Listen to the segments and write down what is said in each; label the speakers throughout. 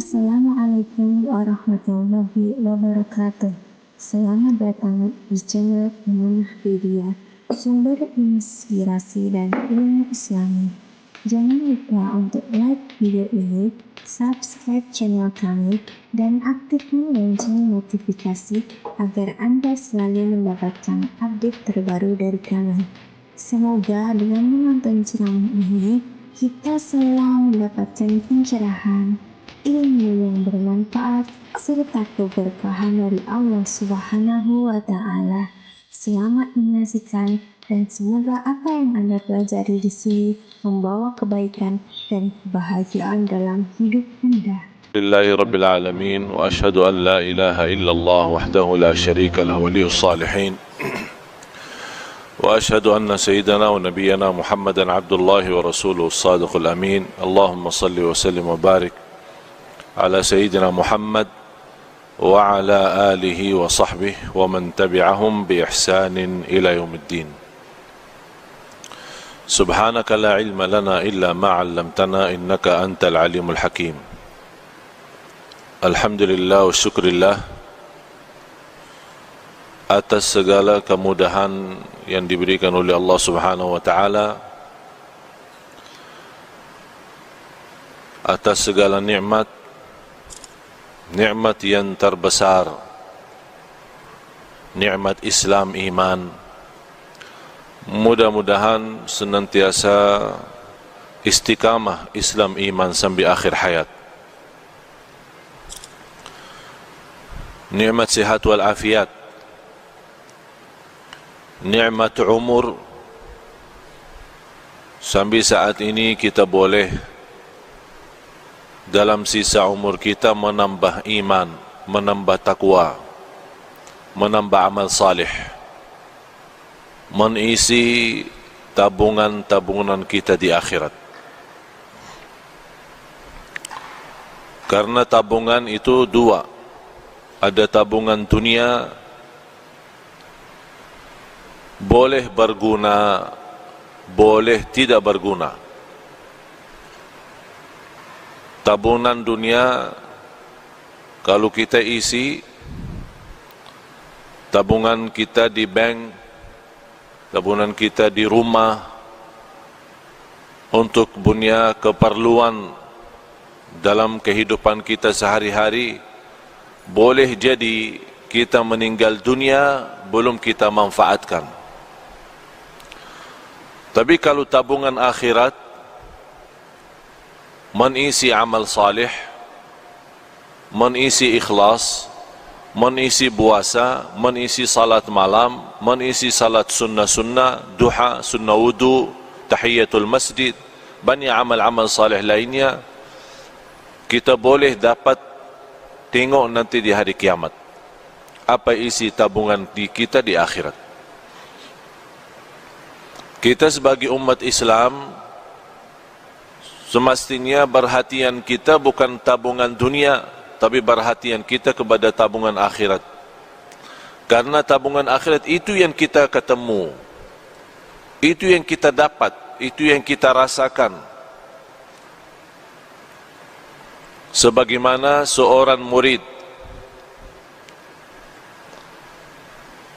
Speaker 1: Assalamualaikum warahmatullahi wabarakatuh. Selamat datang di channel Muhammadiyah, sumber inspirasi dan ilmu Islami. Jangan lupa untuk like video ini, subscribe channel kami, dan aktifkan lonceng notifikasi agar Anda selalu mendapatkan update terbaru dari kami. Semoga dengan menonton ceramah ini, kita selalu mendapatkan pencerahan, ilmu yang bermanfaat, serta keberkahan dari Allah Subhanahu wa Ta'ala. Selamat menyaksikan, dan semoga apa yang Anda pelajari di sini membawa kebaikan dan kebahagiaan dalam hidup Anda.
Speaker 2: لله رب العالمين وأشهد أن لا إله إلا الله وحده لا شريك له ولي الصالحين وأشهد أن سيدنا ونبينا محمدا عبد الله ورسوله الصادق الأمين اللهم صل وسلم وبارك على سيدنا محمد وعلى آله وصحبه ومن تبعهم بإحسان إلى يوم الدين سبحانك لا علم لنا إلا ما علمتنا إنك أنت العليم الحكيم Alhamdulillah wa syukurillah atas segala kemudahan yang diberikan oleh Allah Subhanahu wa Ta'ala, atas segala nikmat yang terbesar, nikmat Islam iman. Mudah-mudahan senantiasa istiqamah Islam iman sampai akhir hayat. Nikmat sihat wal afiat, nikmat umur, sampai saat ini kita boleh dalam sisa umur kita menambah iman, menambah takwa, menambah amal salih, mengisi tabungan-tabungan kita di akhirat. Karena tabungan itu dua, ada tabungan dunia, boleh berguna, boleh tidak berguna. Tabungan dunia, kalau kita isi tabungan kita di bank, tabungan kita di rumah, untuk punya keperluan dalam kehidupan kita sehari-hari, boleh jadi kita meninggal dunia belum kita manfaatkan. Tapi kalau tabungan akhirat mengisi amal salih, mengisi ikhlas, mengisi puasa, mengisi salat malam, mengisi salat sunnah-sunnah, duha, sunnah wudu, tahiyatul masjid, banyak amal-amal salih lainnya, kita boleh dapat tengok nanti di hari kiamat apa isi tabungan kita di akhirat. Kita sebagai umat Islam semestinya perhatian kita bukan tabungan dunia, tapi perhatian kita kepada tabungan akhirat. Karena tabungan akhirat itu yang kita ketemu, itu yang kita dapat, itu yang kita rasakan. Sebagaimana seorang murid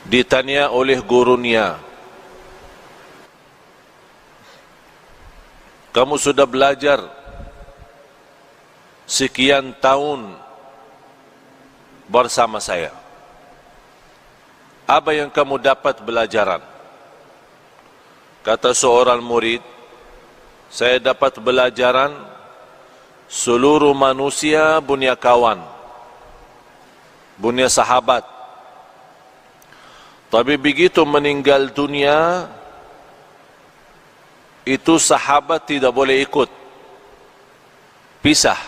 Speaker 2: ditanya oleh gurunya, kamu sudah belajar sekian tahun bersama saya, apa yang kamu dapat belajaran? Kata seorang murid, saya dapat belajaran seluruh manusia punya kawan, punya sahabat. Tapi begitu meninggal dunia, itu sahabat tidak boleh ikut, pisah.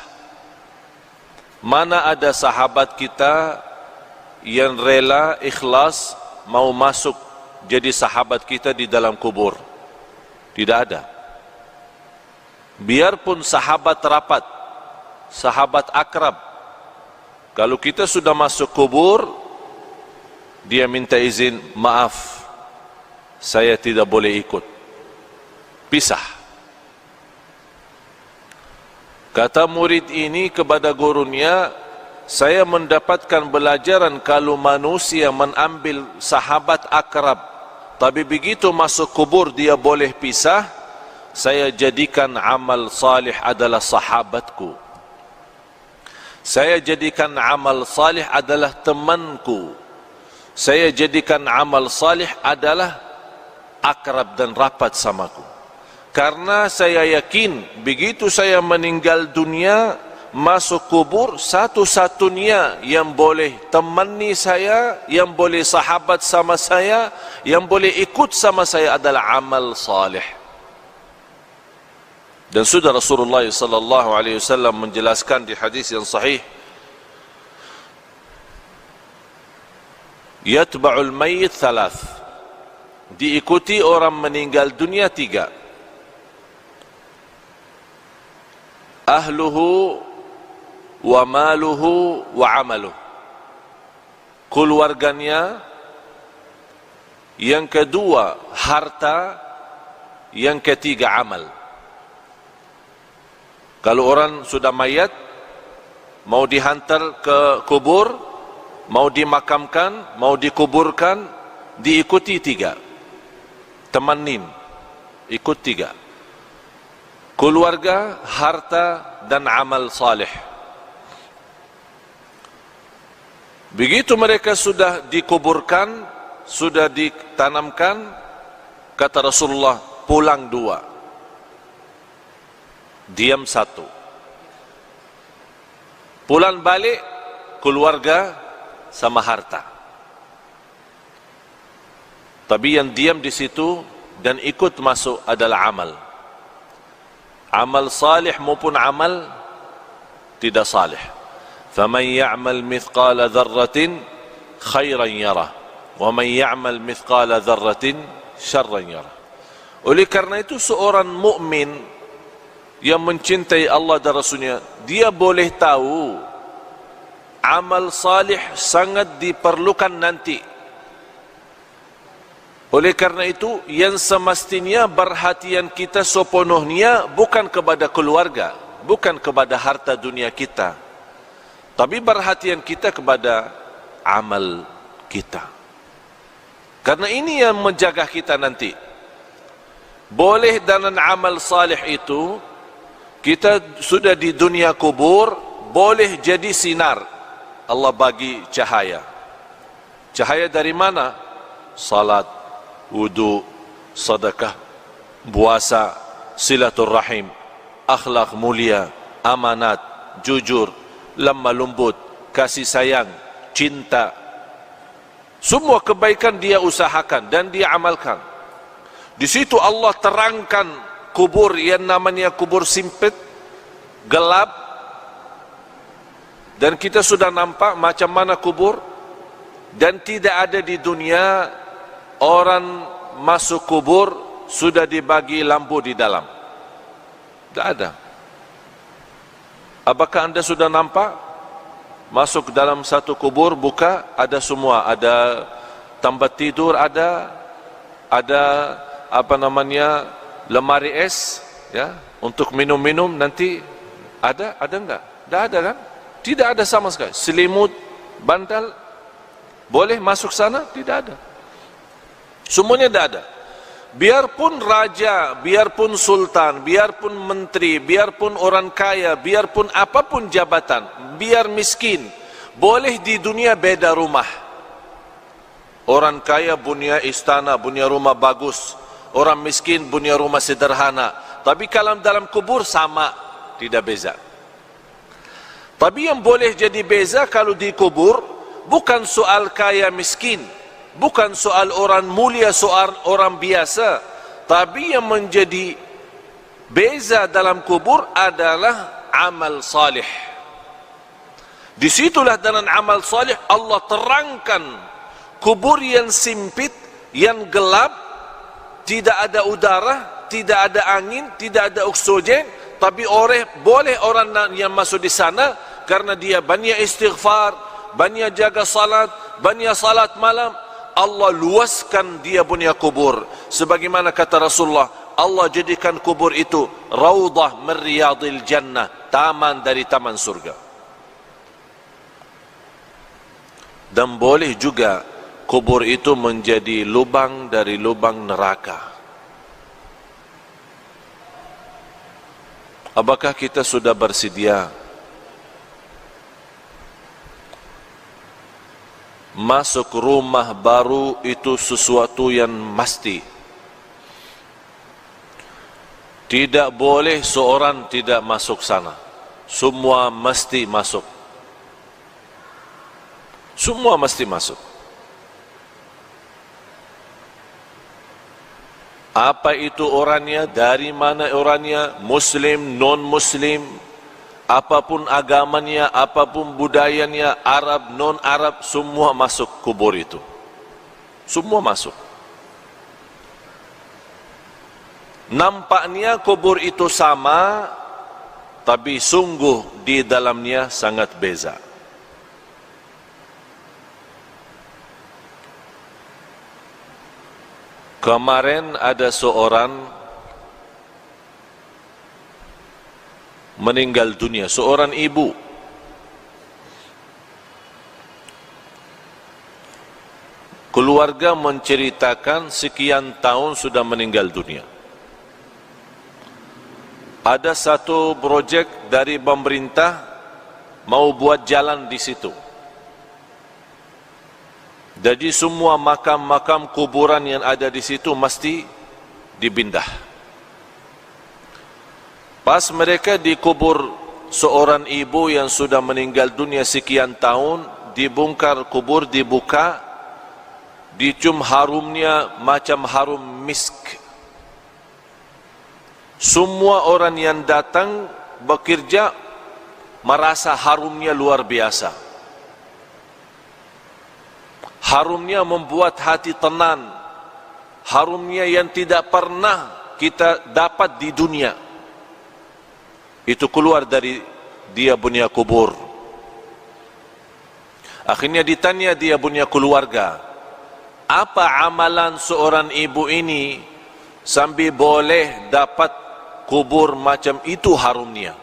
Speaker 2: Mana ada sahabat kita yang rela ikhlas mau masuk jadi sahabat kita di dalam kubur? Tidak ada. Biarpun sahabat rapat, sahabat akrab, kalau kita sudah masuk kubur, dia minta izin, maaf, saya tidak boleh ikut, pisah. Kata murid ini kepada gurunya, saya mendapatkan belajaran kalau manusia mengambil sahabat akrab, tapi begitu masuk kubur dia boleh pisah, saya jadikan amal salih adalah sahabatku. Saya jadikan amal salih adalah temanku. Saya jadikan amal salih adalah akrab dan rapat samaku. Karena saya yakin begitu saya meninggal dunia, masuk kubur, satu-satunya yang boleh temani saya, yang boleh sahabat sama saya, yang boleh ikut sama saya adalah amal salih. Dan sudah Rasulullah sallallahu alaihi wasallam menjelaskan di hadis yang sahih, yatba'ul mayyit thalath, diikuti orang meninggal dunia 3. Ahluhu wa maluhu wa amaluh, keluarganya, yang kedua harta, yang ketiga amal. Kalau orang sudah mayat, mau dihantar ke kubur, mau dimakamkan, mau dikuburkan, diikuti 3. Temanin, ikut 3. Keluarga, harta, dan amal salih. Begitu mereka sudah dikuburkan, sudah ditanamkan, kata Rasulullah, pulang 2. Diam 1. Pulang balik keluarga sama harta. Tapi yang diam di situ dan ikut masuk adalah amal. Amal salih maupun amal tidak salih. Faman ya'mal mithqala dzarratin khairan yarah, wa man ya'mal mithqala dzarratin syarran yarah. Oleh karena itu seorang mukmin yang mencintai Allah dan Rasulnya, dia boleh tahu amal salih sangat diperlukan nanti. Oleh karena itu, yang semestinya perhatian kita sepenuhnya bukan kepada keluarga, bukan kepada harta dunia kita, tapi perhatian kita kepada amal kita. Karena ini yang menjaga kita nanti. Boleh dalam amal salih itu, kita sudah di dunia kubur, boleh jadi sinar. Allah bagi cahaya. Cahaya dari mana? Salat, wudu, sedekah, puasa, silaturrahim, akhlak mulia, amanat, jujur, lemah lembut, kasih sayang, cinta. Semua kebaikan dia usahakan dan dia amalkan. Di situ Allah terangkan kubur yang namanya kubur sempit, gelap, dan kita sudah nampak macam mana kubur. Dan tidak ada di dunia orang masuk kubur sudah dibagi lampu di dalam. Tidak ada. Apakah anda sudah nampak masuk dalam satu kubur, buka, ada semua, ada tempat tidur, ada apa namanya, lemari es, ya, untuk minum-minum nanti ada enggak? Tidak ada kan? Tidak ada sama sekali. Selimut, bantal, boleh masuk sana? Tidak ada. Semuanya tidak ada. Biarpun raja, biarpun sultan, biarpun menteri, biarpun orang kaya, biarpun apapun jabatan, biar miskin, boleh di dunia beda rumah. Orang kaya punya istana, punya rumah bagus. Orang miskin punya rumah sederhana. Tapi kalau dalam kubur sama, tidak beza. Tapi yang boleh jadi beza kalau di kubur, bukan soal kaya miskin, bukan soal orang mulia, soal orang biasa. Tapi yang menjadi beza dalam kubur adalah amal salih. Disitulah dalam amal salih Allah terangkan kubur yang sempit, yang gelap, tidak ada udara, tidak ada angin, tidak ada oksigen, tapi boleh orang yang masuk di sana karena dia banyak istighfar, banyak jaga salat, banyak salat malam. Allah luaskan dia punya kubur. Sebagaimana kata Rasulullah, Allah jadikan kubur itu raudhah min riyadil jannah, taman dari taman surga. Dan boleh juga kubur itu menjadi lubang dari lubang neraka. Apakah kita sudah bersedia masuk rumah baru itu sesuatu yang mesti? Tidak boleh seorang tidak masuk sana. Semua mesti masuk. Semua mesti masuk. Apa itu orangnya, dari mana orangnya, muslim, non-muslim, apapun agamanya, apapun budayanya, Arab, non-Arab, semua masuk kubur itu. Semua masuk. Nampaknya kubur itu sama, tapi sungguh di dalamnya sangat beza. Kemarin ada seorang meninggal dunia, seorang ibu. Keluarga menceritakan sekian tahun sudah meninggal dunia. Ada satu projek dari pemerintah mau buat jalan di situ. Jadi semua makam-makam kuburan yang ada di situ mesti dipindah. Pas mereka dikubur seorang ibu yang sudah meninggal dunia sekian tahun, dibongkar kubur, dibuka, dicium harumnya macam harum misk. Semua orang yang datang bekerja merasa harumnya luar biasa. Harumnya membuat hati tenang. Harumnya yang tidak pernah kita dapat di dunia. Itu keluar dari dia punya kubur. Akhirnya ditanya dia punya keluarga, apa amalan seorang ibu ini sambil boleh dapat kubur macam itu harumnya?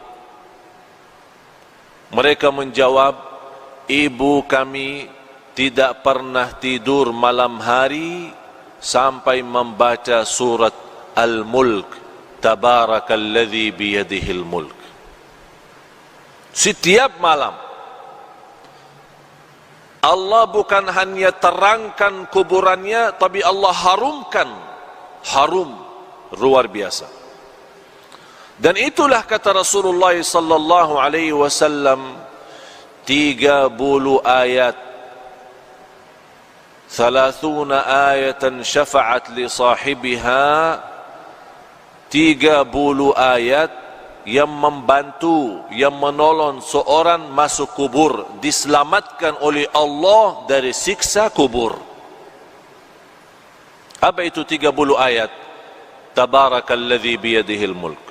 Speaker 2: Mereka menjawab, ibu kami tidak pernah tidur malam hari sampai membaca surat Al-Mulk, Tabarakalladzi biyadihil mulk. Setiap malam Allah bukan hanya terangkan kuburannya, tapi Allah harumkan. Harum luar biasa. Dan itulah kata Rasulullah sallallahu alaihi wasallam, 30 ayat, 30 ayatan syafa'at li sahibiha, 30 ayat yang membantu, yang menolong seorang masuk kubur, diselamatkan oleh Allah dari siksa kubur. Apa itu 30 ayat? Tabarakalladzi biyadihil mulk.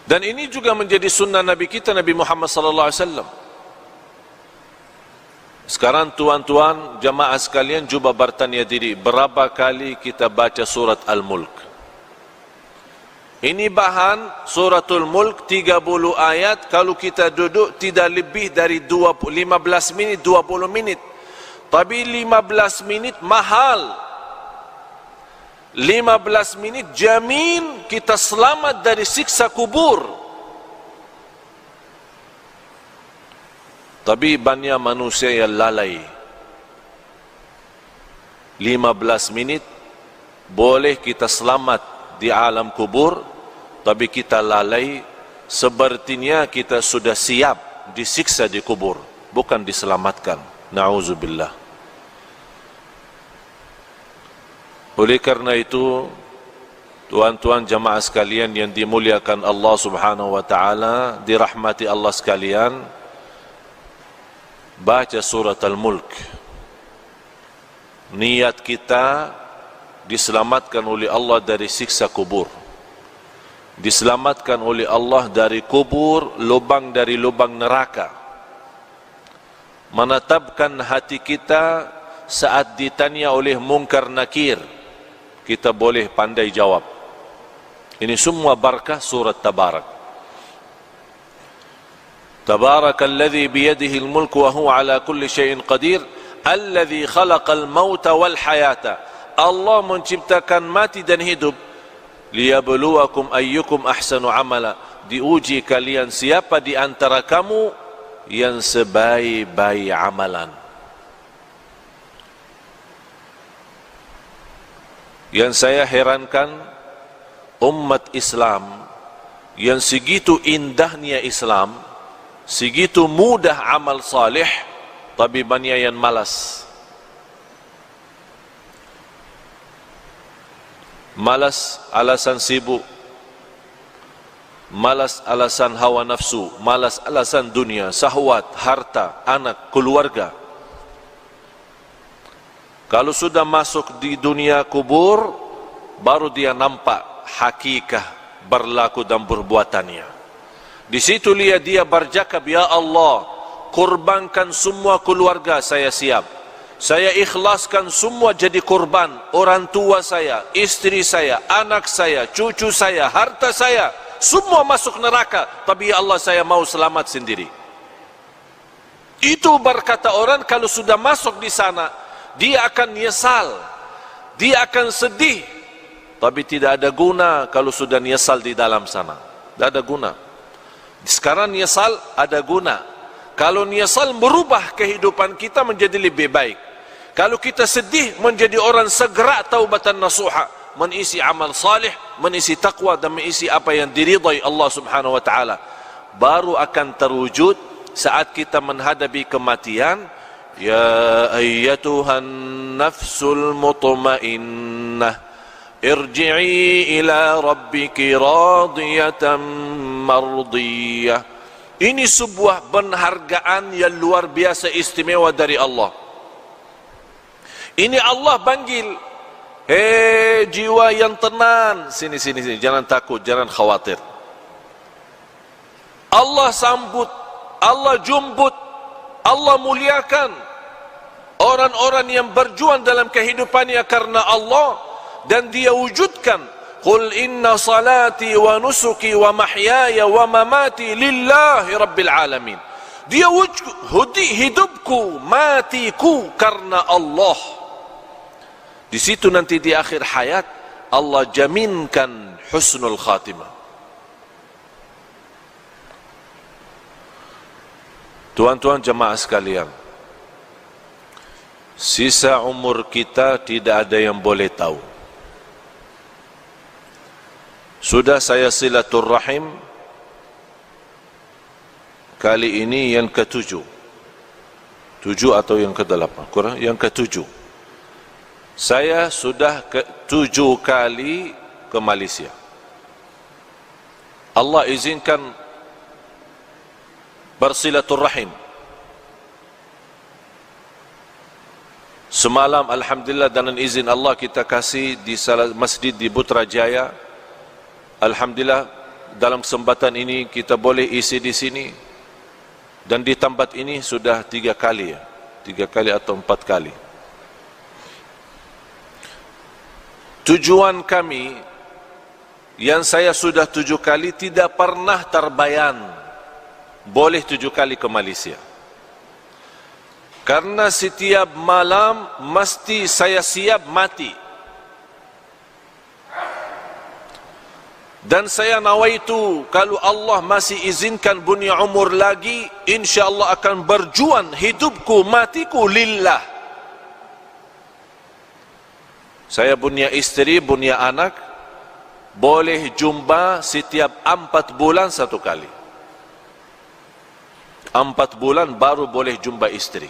Speaker 2: Dan ini juga menjadi sunnah Nabi kita, Nabi Muhammad sallallahu alaihi wasallam. Sekarang tuan-tuan jamaah sekalian cuba bertanya diri, berapa kali kita baca surat Al-Mulk? Ini bahan suratul Mulk 30 ayat, kalau kita duduk tidak lebih dari 15 minit, 20 minit. Tapi 15 minit mahal. 15 menit jamin kita selamat dari siksa kubur. Tapi banyak manusia yang lalai. 15 menit boleh kita selamat di alam kubur, tapi kita lalai, sepertinya kita sudah siap disiksa di kubur, bukan diselamatkan. Na'udzubillah. Oleh karena itu, tuan-tuan jamaah sekalian yang dimuliakan Allah subhanahu wa ta'ala, dirahmati Allah sekalian, baca surat Al-Mulk. Niat kita diselamatkan oleh Allah dari siksa kubur, diselamatkan oleh Allah dari kubur, lubang dari lubang neraka. Menetapkan hati kita saat ditanya oleh Munkar Nakir, kita boleh pandai jawab. Ini semua barakah surat Tabarak. Tabarakalladzi biyadihi al-mulku wa huwa ala kulli syai'in qadir, alladzi khalaqal mauta wal hayata. Allah menciptakan mati dan hidup, liyabluwakum ayyukum ahsanu amala, diuji kalian siapa di antara kamu yang sebaik-baik amalan. Yang saya herankan, umat Islam yang segitu indahnya Islam, segitu mudah amal salih, tapi banyak yang malas. Malas alasan sibuk, malas alasan hawa nafsu, malas alasan dunia, syahwat, harta, anak, keluarga. Kalau sudah masuk di dunia kubur, baru dia nampak hakikah berlaku dan perbuatannya. Di situ lihat dia bercakap, ya Allah, kurbankan semua keluarga saya siap. Saya ikhlaskan semua jadi kurban, orang tua saya, istri saya, anak saya, cucu saya, harta saya, semua masuk neraka, tapi ya Allah saya mau selamat sendiri. Itu berkata orang kalau sudah masuk di sana, dia akan nyesal, dia akan sedih, tapi tidak ada guna kalau sudah nyesal di dalam sana. Tidak ada guna. Sekarang nyesal ada guna. Kalau nyesal merubah kehidupan kita menjadi lebih baik. Kalau kita sedih menjadi orang segera taubatan nasuha, mengisi amal salih, mengisi taqwa dan mengisi apa yang diridai Allah Subhanahu wa taala. Baru akan terwujud saat kita menghadapi kematian. Ya ayyatuhan nafsul mutmainnah, irji'i ila rabbiki radiyatan mardiyah. Ini sebuah penghargaan yang luar biasa istimewa dari Allah. Ini Allah panggil, hei jiwa yang tenang, sini, jangan takut, jangan khawatir. Allah sambut, Allah jemput, Allah muliakan orang-orang yang berjuang dalam kehidupannya karena Allah, dan dia wujudkan, qul inna salati wa nusuki wa mahyaya wa mamati lillahi rabbil alamin. Dia wujud hidupku, matiku karena Allah. Di situ nanti di akhir hayat Allah jaminkan husnul khatimah. Tuan-tuan jemaah sekalian, sisa umur kita tidak ada yang boleh tahu. Sudah saya silaturrahim kali ini yang ke-7. 7 atau yang ke-8? Kurang, yang ke-7. Saya sudah ke-7 kali ke Malaysia. Allah izinkan bersilaturrahim. Semalam alhamdulillah dengan izin Allah kita kasih di salah masjid di Putrajaya. Alhamdulillah dalam kesempatan ini kita boleh isi di sini, dan di tempat ini sudah 3 kali ya, 3 kali atau 4 kali. Tujuan kami yang saya sudah 7 kali tidak pernah terbayang boleh 7 kali ke Malaysia. Karena setiap malam mesti saya siap mati. Dan saya nawaitu kalau Allah masih izinkan punya umur lagi, insyaAllah akan berjuang hidupku, matiku lillah. Saya punya istri, punya anak, boleh jumpa setiap 4 bulan 1 kali. 4 bulan baru boleh jumpa istri.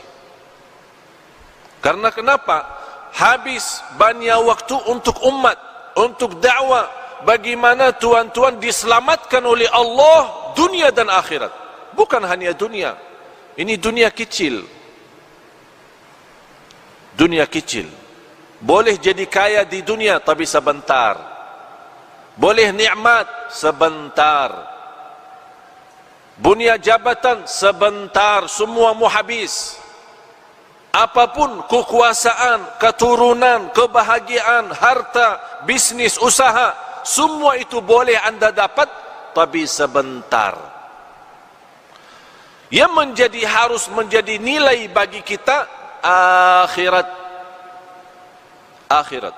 Speaker 2: Karena kenapa? Habis banyak waktu untuk umat, untuk dakwah. Bagaimana tuan-tuan diselamatkan oleh Allah dunia dan akhirat. Bukan hanya dunia. Ini dunia kecil. Dunia kecil. Boleh jadi kaya di dunia tapi sebentar. Boleh nikmat sebentar. Bunia jabatan sebentar, semua mau habis. apapun kekuasaan, keturunan, kebahagiaan, harta, bisnis, usaha, semua itu boleh anda dapat, tapi sebentar. Yang harus menjadi nilai bagi kita akhirat. Akhirat.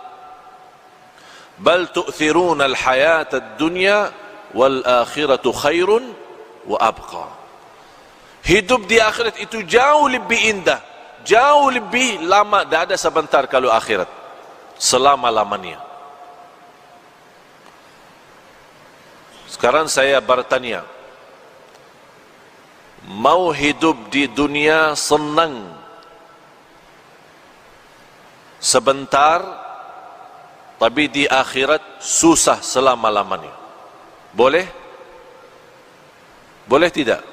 Speaker 2: Bal tu'thiruna al-hayat ad-dunya wal akhiratu khairun wa abqa. Hidup di akhirat itu jauh lebih indah, jauh lebih lama. Tidak ada sebentar kalau akhirat, selama-lamanya. Sekarang saya bertanya, mau hidup di dunia senang sebentar, tapi di akhirat susah selama-lamanya? Boleh? Boleh tidak?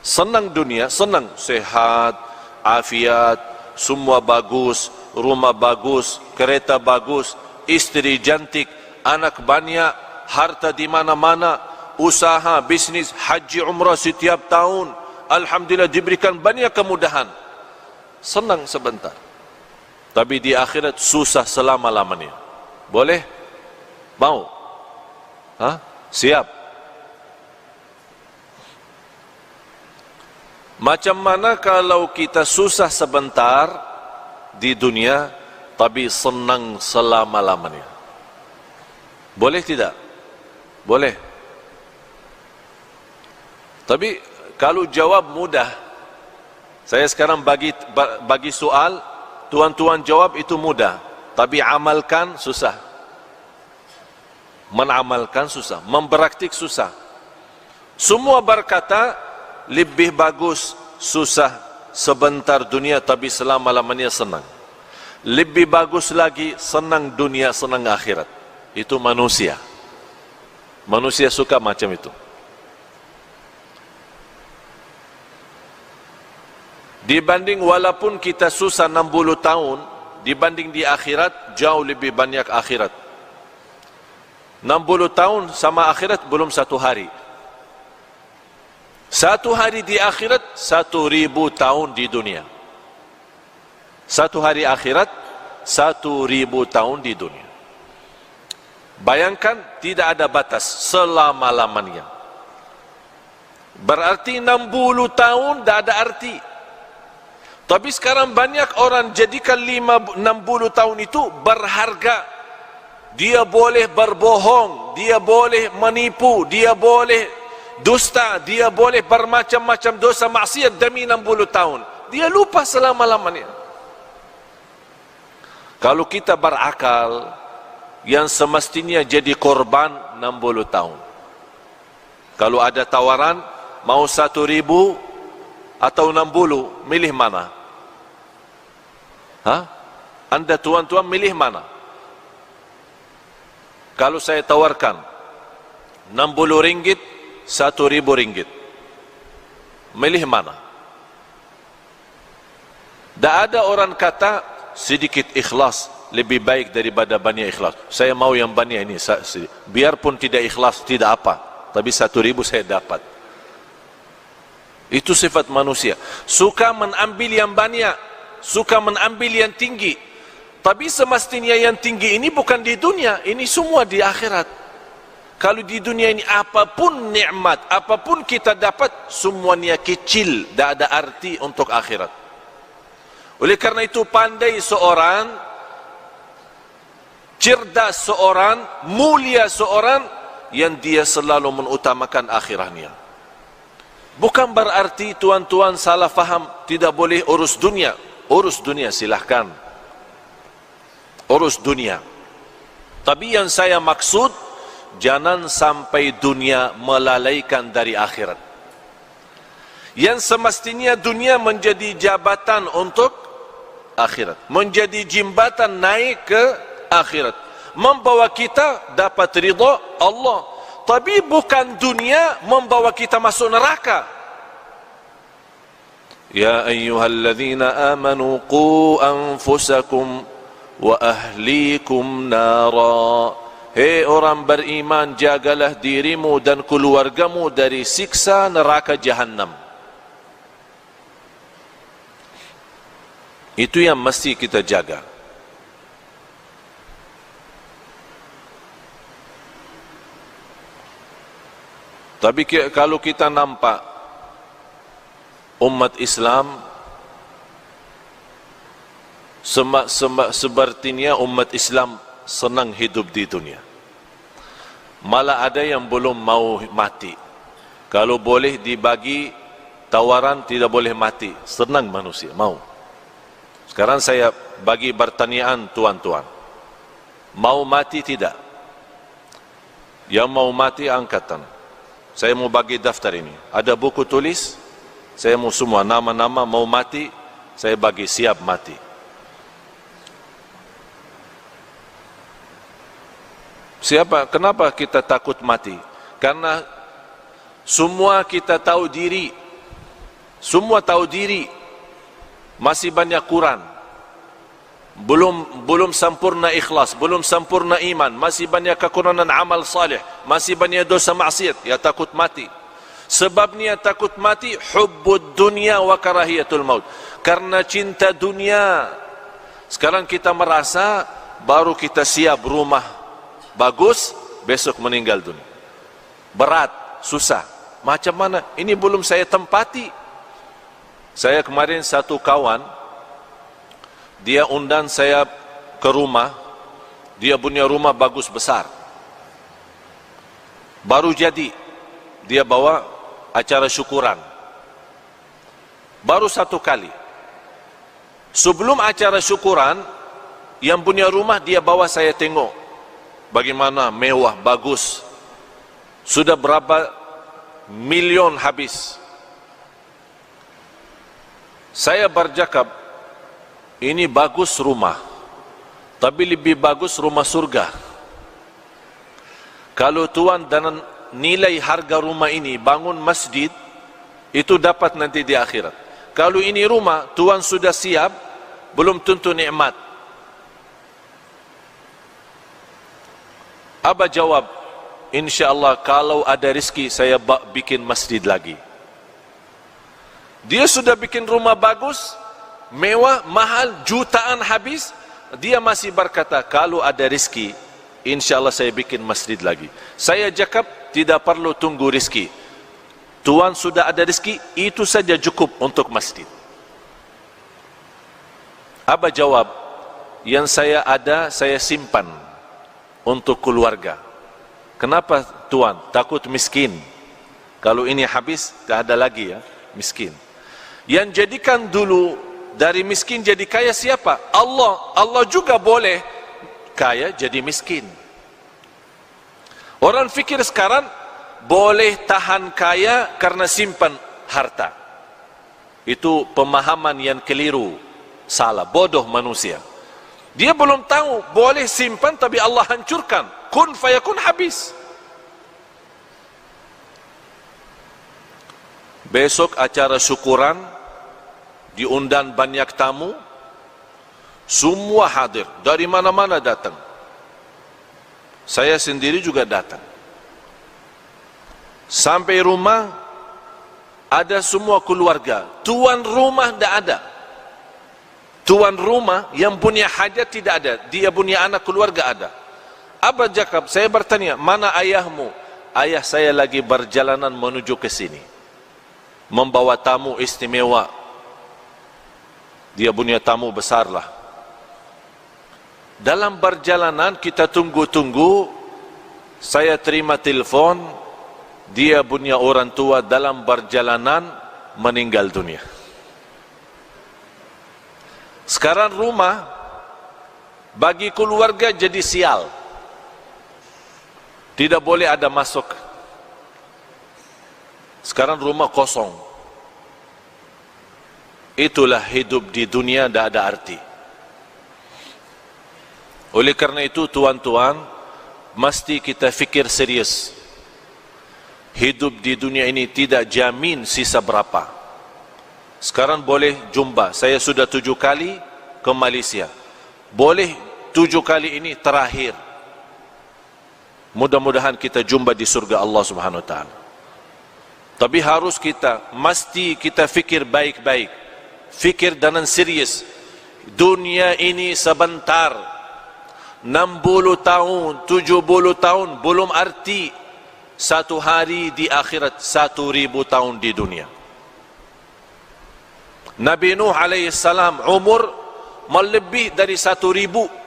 Speaker 2: Senang dunia, senang, sehat, afiat, semua bagus, rumah bagus, kereta bagus, istri cantik, anak banyak, harta di mana-mana, usaha, bisnis, haji, umrah setiap tahun, alhamdulillah diberikan banyak kemudahan. Senang sebentar, tapi di akhirat susah selama-lamanya. Boleh? Mau? Hah? Siap? Macam mana kalau kita susah sebentar di dunia, tapi senang selama-lamanya? Boleh tidak? Boleh. Tapi kalau jawab mudah, saya sekarang bagi soal, tuan-tuan jawab itu mudah, tapi amalkan susah. Menamalkan susah, mempraktik susah. Semua berkata lebih bagus susah sebentar dunia tapi selama-lamanya senang. Lebih bagus lagi senang dunia, senang akhirat. Itu manusia. Manusia suka macam itu. Dibanding walaupun kita susah 60 tahun, dibanding di akhirat jauh lebih banyak akhirat. 60 tahun sama akhirat belum satu hari. Satu hari di akhirat 1000 tahun di dunia. Satu hari akhirat 1000 tahun di dunia. Bayangkan, tidak ada batas, selama-lamanya. Berarti 60 tahun tidak ada arti. Tapi sekarang banyak orang jadikan 60 tahun itu berharga. Dia boleh berbohong, dia boleh menipu, dia boleh dusta, dia boleh bermacam-macam dosa maksiat demi 60 tahun. Dia lupa selama-lamanya. Kalau kita berakal, yang semestinya jadi korban 60 tahun. Kalau ada tawaran, mau 1000 atau 60, milih mana? Hah? Anda tuan-tuan milih mana? Kalau saya tawarkan 60 ringgit, 1000 ringgit, milih mana? Tak ada orang kata sedikit ikhlas lebih baik daripada banyak ikhlas. Saya mau yang banyak ini, biarpun tidak ikhlas tidak apa, tapi 1000 saya dapat. Itu sifat manusia, suka mengambil yang banyak, suka mengambil yang tinggi. Tapi semestinya yang tinggi ini bukan di dunia, ini semua di akhirat. Kalau di dunia ini apapun nikmat, apapun kita dapat, semuanya kecil, tidak ada arti untuk akhirat. Oleh karena itu pandai seorang, cerdas seorang, mulia seorang, yang dia selalu mengutamakan akhirahnya. Bukan berarti tuan-tuan salah faham, tidak boleh urus dunia. Urus dunia silahkan, urus dunia. Tapi yang saya maksud, jangan sampai dunia melalaikan dari akhirat. Yang semestinya dunia menjadi jabatan untuk akhirat, menjadi jembatan naik ke akhirat, membawa kita dapat ridha Allah. Tapi bukan dunia membawa kita masuk neraka. Ya ayyuhalladzina amanu qu anfusakum wa ahlikum nara. Hei orang beriman, jagalah dirimu dan keluargamu dari siksa neraka Jahannam. Itu yang mesti kita jaga. Tapi kalau kita nampak umat Islam sepertinya umat Islam senang hidup di dunia. Malah ada yang belum mau mati. Kalau boleh dibagi tawaran tidak boleh mati, senang manusia, mau. Sekarang saya bagi pertanyaan tuan-tuan. Mau mati tidak? Yang mau mati angkatan. Saya mau bagi daftar ini. Ada buku tulis, saya mau semua nama-nama mau mati, saya bagi siap mati. Siapa? Kenapa kita takut mati? Karena semua kita tahu diri. Semua tahu diri. Masih banyak kurang. Belum sempurna ikhlas, belum sempurna iman, masih banyak kekurangan amal salih, masih banyak dosa maksiat, ya takut mati. Sebabnya takut mati hubbud dunya wa karahiyatul maut. Karena cinta dunia. Sekarang kita merasa baru kita siap rumah bagus, besok meninggal dunia. Berat, susah. Macam mana? Ini belum saya tempati. Saya kemarin satu kawan, dia undang saya ke rumah, dia punya rumah bagus besar. Baru jadi, dia bawa acara syukuran. Baru satu kali. Sebelum acara syukuran, yang punya rumah dia bawa saya tengok. Bagaimana mewah, bagus. Sudah berapa milion habis. Saya bercakap, ini bagus rumah, tapi lebih bagus rumah surga. Kalau tuan dan nilai harga rumah ini bangun masjid, itu dapat nanti di akhirat. Kalau ini rumah, tuan sudah siap, belum tentu nikmat. Abah jawab, InsyaAllah kalau ada rezeki saya bikin masjid lagi. Dia sudah bikin rumah bagus, mewah, mahal, jutaan habis. Dia masih berkata, kalau ada rezeki, InsyaAllah saya bikin masjid lagi. Saya cakap, tidak perlu tunggu rezeki. Tuan sudah ada rezeki, itu saja cukup untuk masjid. Abah jawab, yang saya ada, saya simpan untuk keluarga. Kenapa tuan? Takut miskin. Kalau ini habis, tak ada lagi ya, miskin. Yang jadikan dulu dari miskin jadi kaya siapa? Allah. Allah juga boleh kaya jadi miskin. Orang fikir sekarang boleh tahan kaya karena simpan harta. Itu pemahaman yang keliru, salah, bodoh manusia. Dia belum tahu boleh simpan tapi Allah hancurkan. Kun fayakun, habis. Besok acara syukuran, diundang banyak tamu, semua hadir, dari mana-mana datang. Saya sendiri juga datang. Sampai rumah, ada semua keluarga. Tuan rumah tidak ada. Tuan rumah yang punya hajat tidak ada. Dia punya anak keluarga ada. Abah Jakab, saya bertanya, mana ayahmu? Ayah saya lagi berjalanan menuju ke sini. Membawa tamu istimewa. Dia punya tamu besar lah. Dalam perjalanan kita tunggu-tunggu, saya terima telepon, dia punya orang tua dalam perjalanan meninggal dunia. Sekarang rumah bagi keluarga jadi sial. Tidak boleh ada masuk. Sekarang rumah kosong. Itulah hidup di dunia, tidak ada arti. Oleh karena itu tuan-tuan, mesti kita fikir serius. Hidup di dunia ini tidak jamin sisa berapa. Sekarang boleh jumpa, saya sudah 7 kali ke Malaysia. Boleh 7 kali ini terakhir. Mudah-mudahan kita jumpa di surga Allah Subhanahu Wa Taala. Tapi harus kita, mesti kita fikir baik-baik. Fikir dengan serius. dunia ini sebentar. 60 tahun, 70 tahun belum arti satu hari di akhirat 1000 tahun di dunia. Nabi Nuh alaihissalam umur melebih dari 1000.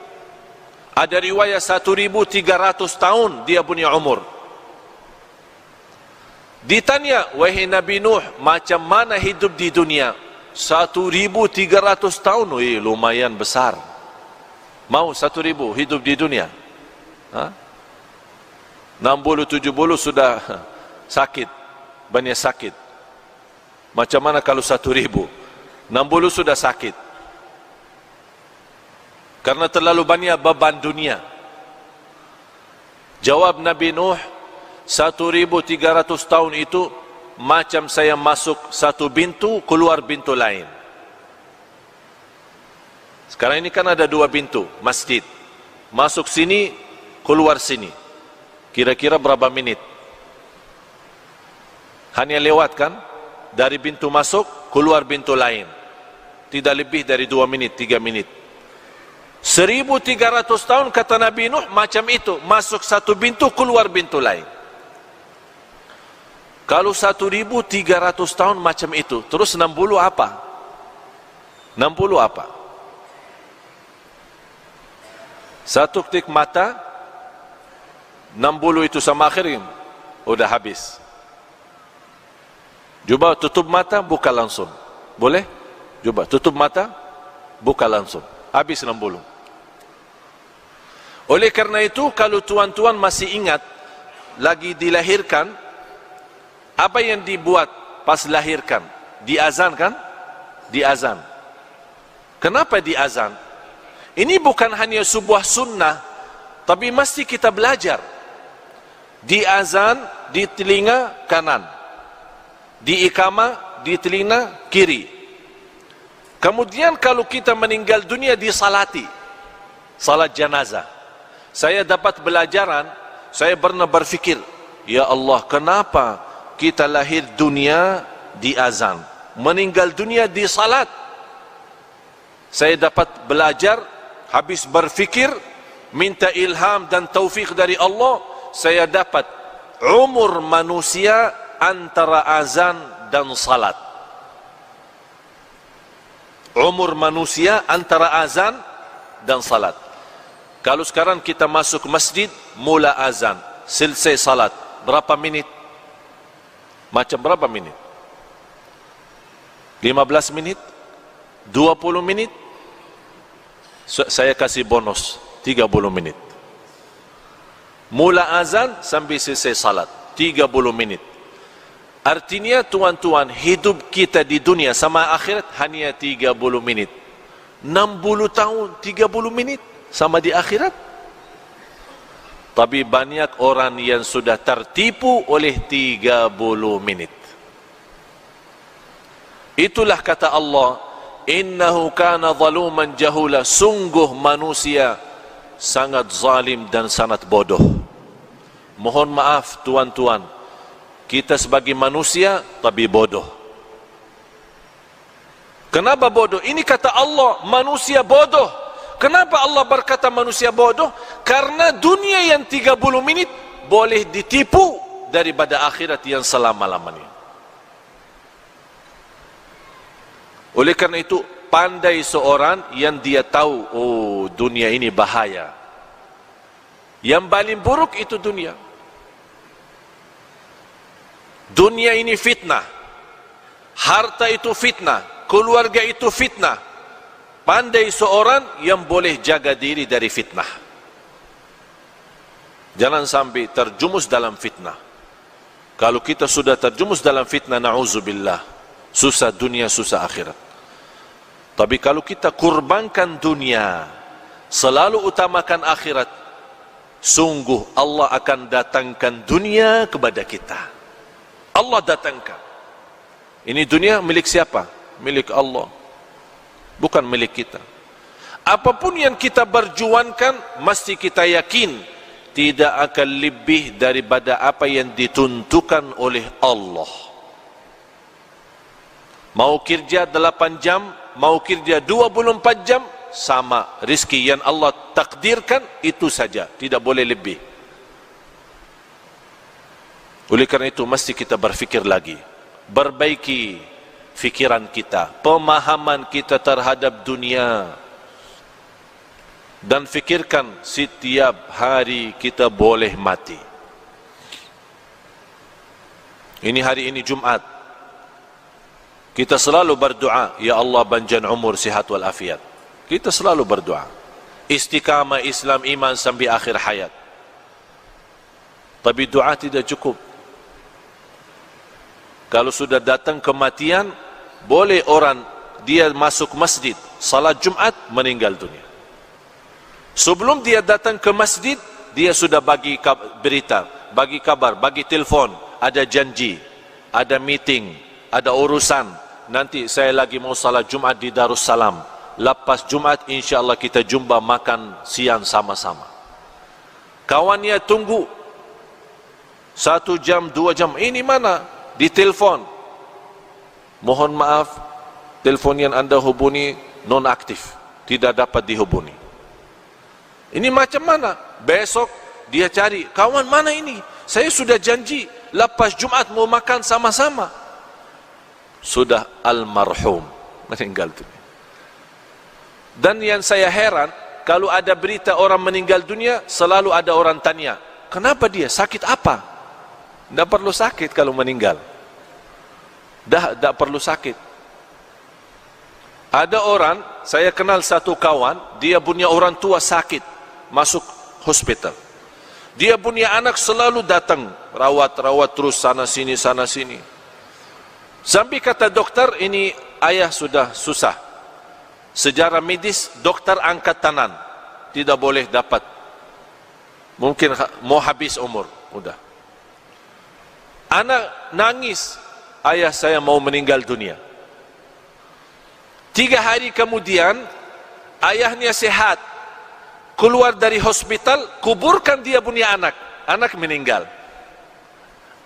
Speaker 2: Ada riwayat 1300 tahun dia punya umur. Ditanya, wahai Nabi Nuh, macam mana hidup di dunia? 1300 tahun, lumayan besar. Mau 1000 hidup di dunia? 60-70 sudah sakit, banyak sakit. Macam mana kalau 1000? 60 sudah sakit. Karena terlalu banyak beban dunia. Jawab Nabi Nuh, 1300 tahun itu macam saya masuk satu pintu, keluar pintu lain. Sekarang ini kan ada 2 pintu masjid. Masuk sini, keluar sini. Kira-kira berapa menit? Hanya lewat kan? Dari pintu masuk, keluar pintu lain. Tidak lebih dari 2 menit, 3 menit. 1300 tahun kata Nabi Nuh macam itu. Masuk satu pintu, keluar pintu lain. Kalau 1300 tahun macam itu, terus 60 apa? 60 apa? Satu ketik mata, 60 itu sama akhirin, udah habis. Coba tutup mata, buka langsung. Boleh? Coba tutup mata, buka langsung. Habis 60. Oleh karena itu, kalau tuan-tuan masih ingat, lagi dilahirkan, apa yang dibuat pas lahirkan? Diazan kan? Diazan. Kenapa diazan? Ini bukan hanya sebuah sunnah, tapi mesti kita belajar. Diazan di telinga kanan, diikamah di telinga kiri. Kemudian kalau kita meninggal dunia disalati, salat jenazah. Saya dapat belajaran, saya pernah berfikir, ya Allah, kenapa kita lahir dunia di azan, meninggal dunia di salat? Saya dapat belajar, habis berfikir, minta ilham dan taufik dari Allah, saya dapat umur manusia antara azan dan salat. Umur manusia antara azan dan salat. Kalau sekarang kita masuk masjid, mula azan, selesai salat, berapa menit? Macam berapa menit? 15 menit? 20 menit? Saya kasih bonus 30 menit. Mula azan sampai selesai salat 30 menit. Artinya tuan-tuan, hidup kita di dunia sama akhirat hanya 30 menit. 60 tahun 30 menit sama di akhirat. Tapi banyak orang yang sudah tertipu oleh 30 menit. Itulah kata Allah, innahu kana zaluman jahula, sungguh manusia sangat zalim dan sangat bodoh. Mohon maaf tuan-tuan, kita sebagai manusia tapi bodoh. Kenapa bodoh? Ini kata Allah, manusia bodoh. Kenapa Allah berkata manusia bodoh? Karena dunia yang 30 menit boleh ditipu daripada akhirat yang selama-lamanya. Oleh karena itu, pandai seorang yang dia tahu, oh dunia ini bahaya. Yang paling buruk itu dunia. Dunia ini fitnah. Harta itu fitnah. Keluarga itu fitnah. Pandai seorang yang boleh jaga diri dari fitnah. Jangan sampai terjumus dalam fitnah. Kalau kita sudah terjumus dalam fitnah, na'udzubillah, susah dunia, susah akhirat. Tapi kalau kita kurbankan dunia, selalu utamakan akhirat, sungguh Allah akan datangkan dunia kepada kita. Allah datangkan. Ini dunia milik siapa? Milik Allah, bukan milik kita. Apapun yang kita berjuangkan, mesti kita yakin tidak akan lebih daripada apa yang ditentukan oleh Allah. Mau kerja 8 jam, mau kerja 24 jam, sama rizki yang Allah takdirkan itu saja, tidak boleh lebih. Oleh kerana itu mesti kita berfikir lagi, perbaiki fikiran kita, pemahaman kita terhadap dunia, dan fikirkan setiap hari kita boleh mati. Ini hari ini Jumat, kita selalu berdoa, ya Allah panjang umur, sihat wal afiat. Kita selalu berdoa istiqamah Islam iman sampai akhir hayat. Tapi doa tidak cukup. Kalau sudah datang kematian, boleh orang dia masuk masjid salat Jumat meninggal dunia. Sebelum dia datang ke masjid, dia sudah bagi berita, bagi kabar, bagi telefon, ada janji, ada meeting, ada urusan. Nanti saya lagi mau salat Jumat di Darussalam. Lepas Jumat insyaAllah kita jumpa makan siang sama-sama. Kawannya tunggu 1 jam, 2 jam. Ini mana? Di telefon. Mohon maaf, telefon yang anda hubungi non aktif, tidak dapat dihubungi. Ini macam mana? Besok dia cari, kawan mana ini? Saya sudah janji lepas Jumat mau makan sama-sama. Sudah almarhum, meninggal dunia. Dan yang saya heran, kalau ada berita orang meninggal dunia, selalu ada orang tanya, kenapa dia? Sakit apa? Tidak perlu sakit kalau meninggal. Tidak perlu sakit. Ada orang, saya kenal satu kawan, dia punya orang tua sakit, masuk hospital. Dia punya anak selalu datang, rawat terus sana sini. Sampai kata dokter, ini ayah sudah susah. Sejarah medis, dokter angkat tangan, tidak boleh dapat, mungkin mau habis umur, udah. Anak nangis, ayah saya mau meninggal dunia. 3 hari kemudian, ayahnya sehat, keluar dari hospital, kuburkan dia punya anak, anak meninggal.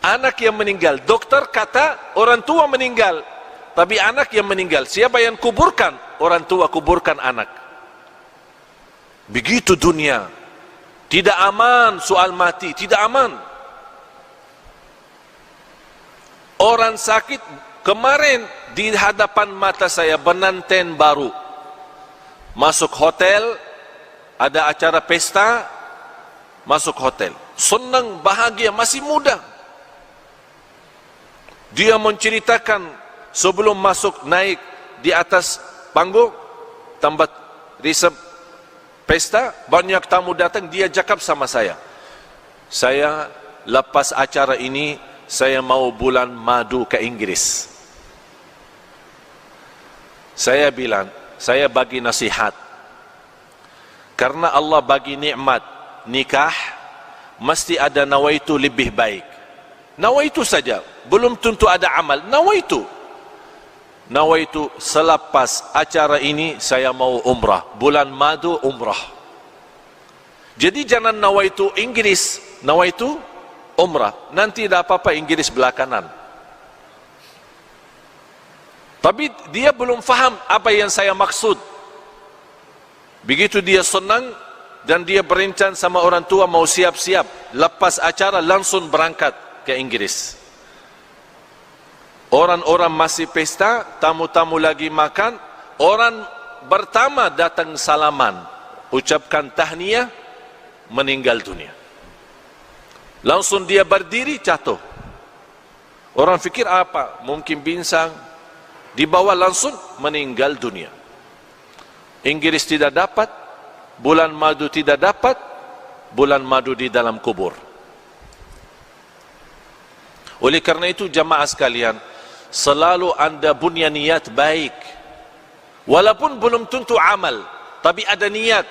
Speaker 2: Anak yang meninggal, dokter kata orang tua meninggal, tapi anak yang meninggal, siapa yang kuburkan? Orang tua kuburkan anak. Begitu dunia, tidak aman soal mati, tidak aman. Orang sakit, kemarin di hadapan mata saya pengantin baru masuk hotel, ada acara pesta, masuk hotel, senang, bahagia, masih muda. Dia menceritakan sebelum masuk naik di atas panggung tempat resep pesta, banyak tamu datang, dia cakap sama saya lepas acara ini saya mau bulan madu ke Inggris. Saya bilang, saya bagi nasihat, karena Allah bagi nikmat nikah, mesti ada nawaitu lebih baik. Nawaitu saja, belum tentu ada amal. Nawaitu selepas acara ini saya mau umrah, bulan madu umrah. Jadi jangan nawaitu Inggris, nawaitu umrah. Nanti tidak apa-apa Inggris belakangan. Tapi dia belum faham apa yang saya maksud. Begitu dia senang dan dia berencana sama orang tua mau siap-siap, lepas acara langsung berangkat ke Inggris. Orang-orang masih pesta, tamu-tamu lagi makan, orang pertama datang salaman, ucapkan tahniah, meninggal dunia. Langsung dia berdiri, jatuh. Orang fikir apa? Mungkin pinsang. Dibawa langsung meninggal dunia. Inggris tidak dapat, bulan madu tidak dapat, bulan madu di dalam kubur. Oleh karena itu jamaah sekalian, selalu anda punya niat baik, walaupun belum tentu amal, tapi ada niat.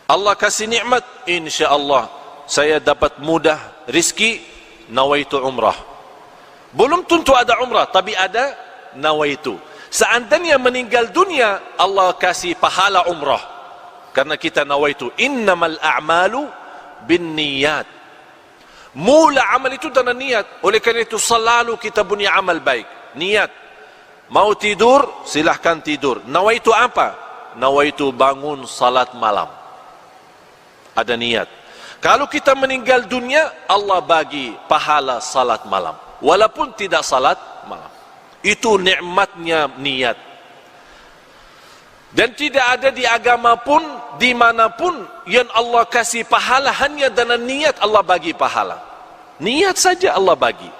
Speaker 2: Allah kasih nikmat, insyaAllah saya dapat mudah rizki, nawaitu umrah. Belum tentu ada umrah, tapi ada nawaitu. Seandainya meninggal dunia, Allah kasih pahala umrah, karena kita nawaitu. Innamal a'malu bin niyat. Mula amal itu dengan niat. Oleh karena itu selalu kita punya amal baik, niat. Mau tidur, silahkan tidur. Nawaitu apa? Nawaitu bangun salat malam. Ada niat. Kalau kita meninggal dunia, Allah bagi pahala salat malam. Walaupun tidak salat malam. Itu nikmatnya niat. Dan tidak ada di agama pun, dimanapun yang Allah kasih pahala hanya dengan niat Allah bagi pahala. Niat saja Allah bagi.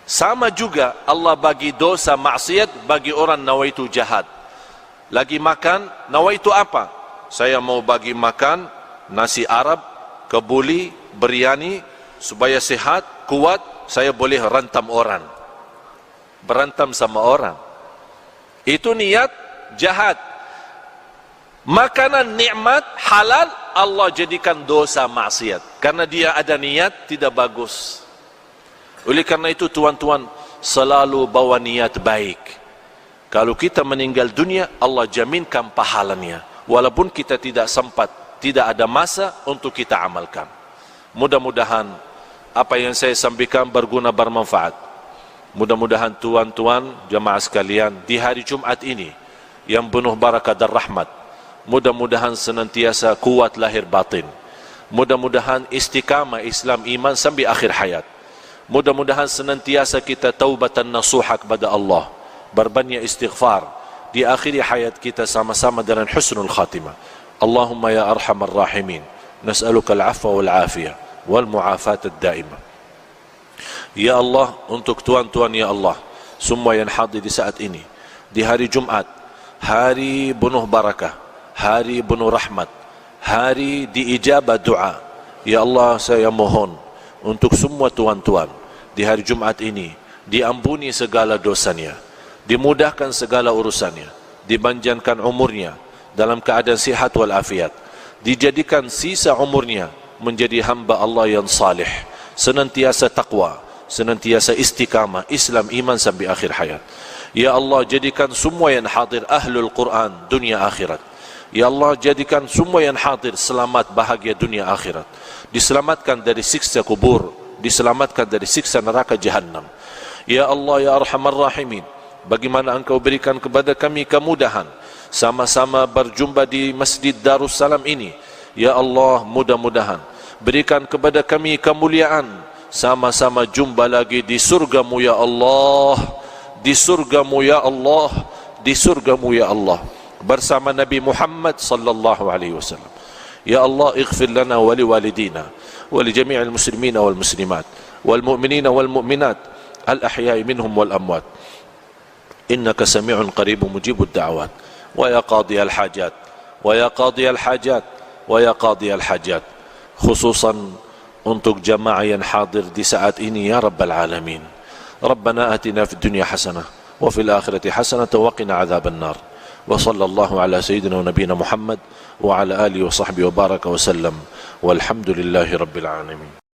Speaker 2: Sama juga Allah bagi dosa maksiat bagi orang nawaitu jahat. Lagi makan, nawaitu apa? Saya mau bagi makan nasi Arab, kebuli, biryani, supaya sehat, kuat, saya boleh rantam orang. Berantam sama orang. Itu niat jahat. Makanan nikmat halal Allah jadikan dosa maksiat. Karena dia ada niat tidak bagus. Oleh karena itu tuan-tuan selalu bawa niat baik. Kalau kita meninggal dunia Allah jaminkan pahalanya. Walaupun kita tidak sempat, tidak ada masa untuk kita amalkan. Mudah-mudahan apa yang saya sampaikan berguna bermanfaat. Mudah-mudahan tuan-tuan jemaah sekalian di hari Jumat ini yang penuh barakah dan rahmat, mudah-mudahan senantiasa kuat lahir batin. Mudah-mudahan istiqamah Islam iman sampai akhir hayat. Mudah-mudahan senantiasa kita taubatan nasuha kepada Allah, berbanyak istighfar di akhir hayat kita sama-sama dengan husnul khatimah. Allahumma ya arhamar rahimin, nas'aluka al-'afwa wal 'afiyah wal mu'afat ad-daimah. Ya Allah, untuk tuan-tuan ya Allah, semua yang hadir di saat ini, di hari Jumat, hari penuh barakah, hari penuh rahmat, hari diijabah doa. Ya Allah, saya mohon untuk semua tuan-tuan di hari Jumat ini diampuni segala dosanya, dimudahkan segala urusannya, dipanjangkan umurnya dalam keadaan sihat wal afiat, dijadikan sisa umurnya menjadi hamba Allah yang salih, senantiasa taqwa, senantiasa istiqamah Islam iman sampai akhir hayat. Ya Allah, jadikan semua yang hadir ahlul Quran dunia akhirat. Ya Allah, jadikan semua yang hadir selamat bahagia dunia akhirat, diselamatkan dari siksa kubur, diselamatkan dari siksa neraka jahannam. Ya Allah ya arhamar rahimin, bagaimana engkau berikan kepada kami kemudahan sama-sama berjumpa di Masjid Darussalam ini. Ya Allah, mudah-mudahan berikan kepada kami kemuliaan sama-sama jumpa lagi di surgamu ya Allah, di surgamu ya Allah, di surgamu ya Allah, bersama Nabi Muhammad sallallahu alaihi wasallam. Ya Allah, ighfir lana wa liwalidina wa li jami'il muslimina wal muslimat wal mu'minina wal mu'minat al ahya'i minhum wal amwat, innaka sami'un qaribun mujibud da'awat. Wa ya qadi al hajat, wa ya qadi al hajat, wa ya qadi al hajat, khususan untuk jamaah yang hadir di saat ini ya rabbal alamin. Rabbana atina fid dunya hasanah wa fil akhirati hasanah wa qina adzaban nar. Wa sallallahu ala sayyidina wa nabiyina Muhammad wa ala alihi wa sahbihi wa baraka wa sallam walhamdulillahi rabbil alamin.